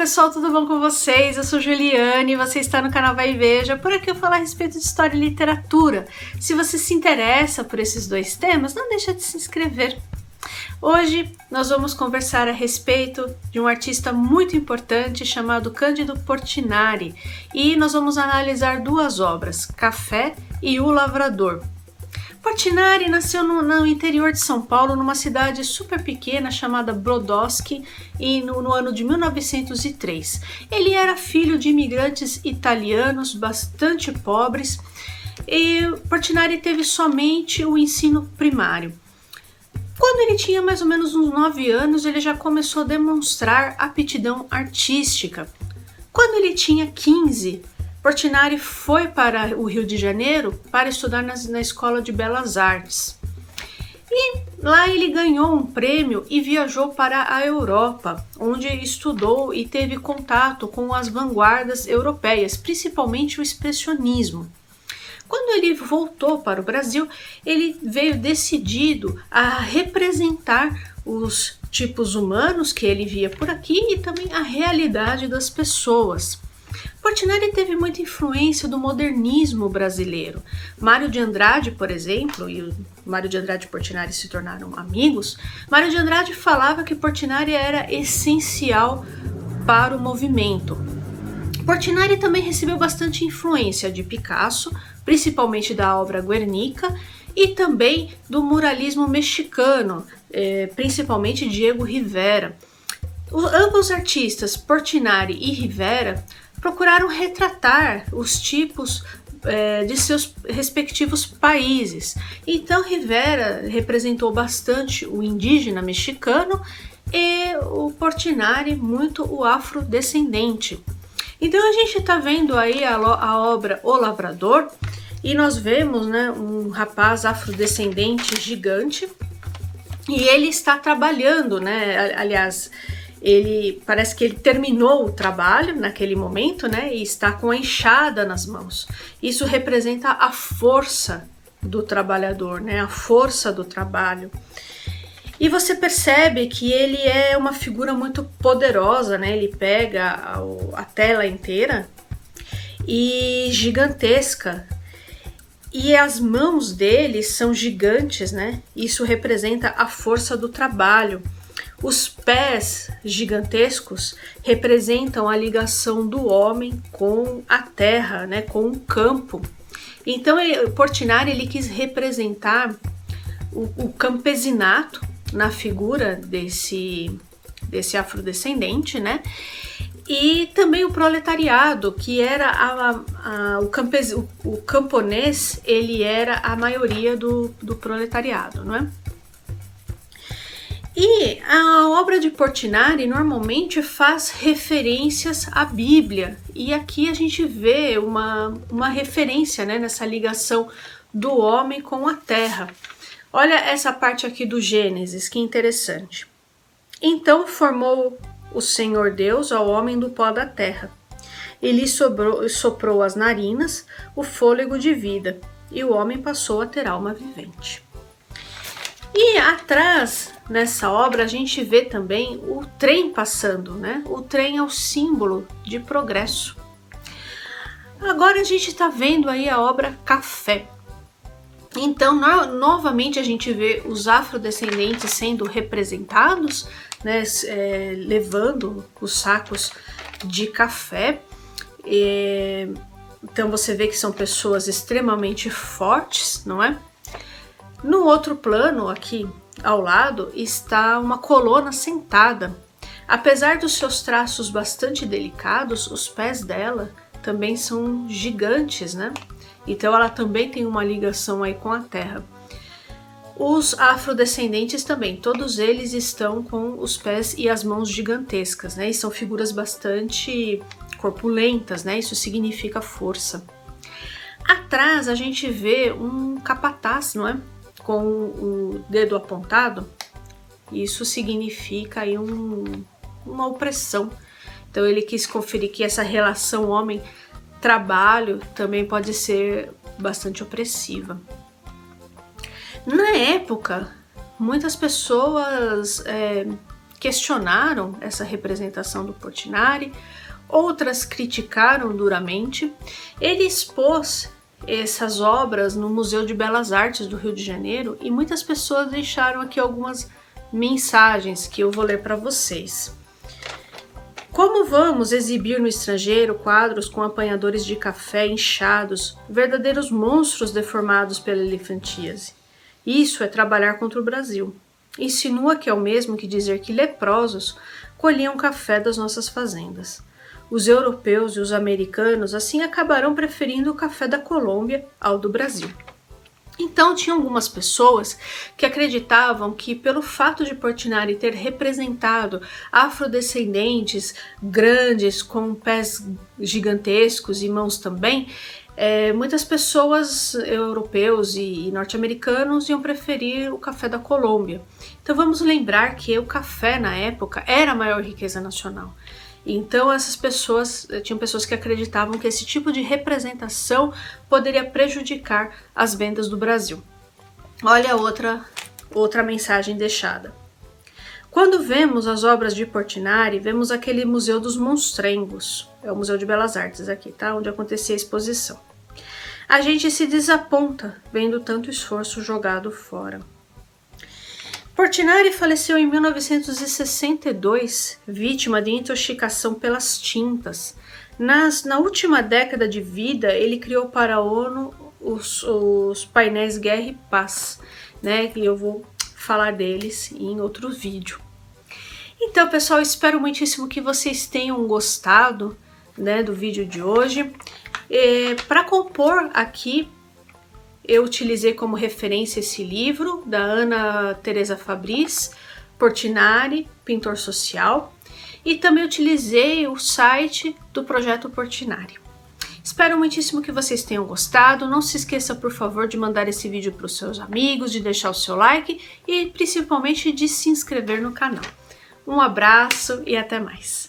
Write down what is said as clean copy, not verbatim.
pessoal, tudo bom com vocês? Eu sou Juliane, você está no canal Vai e Veja. Por aqui eu falo a respeito de história e literatura. Se você se interessa por esses dois temas, não deixa de se inscrever. Hoje nós vamos conversar a respeito de um artista muito importante chamado Cândido Portinari e nós vamos analisar duas obras, Café e O Lavrador. Portinari nasceu no interior de São Paulo, numa cidade super pequena chamada Brodowski, no ano de 1903. Ele era filho de imigrantes italianos bastante pobres e Portinari teve somente o ensino primário. Quando ele tinha mais ou menos uns 9 anos, ele já começou a demonstrar aptidão artística. Quando ele tinha 15, Portinari foi para o Rio de Janeiro para estudar na Escola de Belas Artes. E lá ele ganhou um prêmio e viajou para a Europa, onde estudou e teve contato com as vanguardas europeias, principalmente o expressionismo. Quando ele voltou para o Brasil, ele veio decidido a representar os tipos humanos que ele via por aqui e também a realidade das pessoas. Portinari teve muita influência do modernismo brasileiro. Mário de Andrade, por exemplo, e o Mário de Andrade e Portinari se tornaram amigos. Mário de Andrade falava que Portinari era essencial para o movimento. Portinari também recebeu bastante influência de Picasso, principalmente da obra Guernica, e também do muralismo mexicano, principalmente Diego Rivera. Ambos artistas, Portinari e Rivera, procuraram retratar os tipos de seus respectivos países. Então Rivera representou bastante o indígena mexicano e o Portinari muito o afrodescendente. Então a gente está vendo aí a obra O Lavrador e nós vemos, né, um rapaz afrodescendente gigante e ele está trabalhando, né, aliás, parece que ele terminou o trabalho naquele momento, né, e está com a enxada nas mãos. Isso representa a força do trabalhador, né, a força do trabalho. E você percebe que ele é uma figura muito poderosa, né? Ele pega a tela inteira e gigantesca. E as mãos dele são gigantes, né? Isso representa a força do trabalho. Os pés gigantescos representam a ligação do homem com a terra, né? Com o campo. Então, Portinari ele quis representar o campesinato na figura desse afrodescendente, né? E também o proletariado, que era o camponês, ele era a maioria do proletariado, não é? E a obra de Portinari normalmente faz referências à Bíblia, e aqui a gente vê uma referência, né, nessa ligação do homem com a terra. Olha essa parte aqui do Gênesis, que interessante. Então formou o Senhor Deus ao homem do pó da terra. Ele soprou as narinas o fôlego de vida, e o homem passou a ter alma vivente. E atrás, nessa obra, a gente vê também o trem passando, né? O trem é o símbolo de progresso. Agora a gente está vendo aí a obra Café. Então, novamente a gente vê os afrodescendentes sendo representados, né, levando os sacos de café. Então você vê que são pessoas extremamente fortes, não é? No outro plano, aqui ao lado, está uma colona sentada. Apesar dos seus traços bastante delicados, os pés dela também são gigantes, né? Então ela também tem uma ligação aí com a terra. Os afrodescendentes também, todos eles estão com os pés e as mãos gigantescas, né? E são figuras bastante corpulentas, né? Isso significa força. Atrás a gente vê um capataz, não é? Com o dedo apontado. Isso significa aí uma opressão. Então ele quis conferir que essa relação homem-trabalho também pode ser bastante opressiva. Na época, muitas pessoas questionaram essa representação do Portinari, outras criticaram duramente. Ele expôs essas obras no Museu de Belas Artes do Rio de Janeiro e muitas pessoas deixaram aqui algumas mensagens que eu vou ler para vocês. Como vamos exibir no estrangeiro quadros com apanhadores de café inchados, verdadeiros monstros deformados pela elefantíase? Isso é trabalhar contra o Brasil. Insinua que é o mesmo que dizer que leprosos colhiam café das nossas fazendas. Os europeus e os americanos assim acabarão preferindo o café da Colômbia ao do Brasil. Então, tinha algumas pessoas que acreditavam que, pelo fato de Portinari ter representado afrodescendentes grandes, com pés gigantescos e mãos também, muitas pessoas europeus e norte-americanos iam preferir o café da Colômbia. Então, vamos lembrar que o café, na época, era a maior riqueza nacional. Então essas pessoas, tinham pessoas que acreditavam que esse tipo de representação poderia prejudicar as vendas do Brasil. Olha outra mensagem deixada. Quando vemos as obras de Portinari, vemos aquele Museu dos Monstrengos, é o Museu de Belas Artes aqui, tá? Onde acontecia a exposição. A gente se desaponta vendo tanto esforço jogado fora. Portinari faleceu em 1962, vítima de intoxicação pelas tintas. Na última década de vida, ele criou para a ONU os painéis Guerra e Paz, né? E eu vou falar deles em outro vídeo. Então, pessoal, espero muitíssimo que vocês tenham gostado, né, do vídeo de hoje. Para compor aqui, eu utilizei como referência esse livro da Ana Teresa Fabris, Portinari, pintor social, e também utilizei o site do Projeto Portinari. Espero muitíssimo que vocês tenham gostado. Não se esqueça, por favor, de mandar esse vídeo para os seus amigos, de deixar o seu like e principalmente de se inscrever no canal. Um abraço e até mais!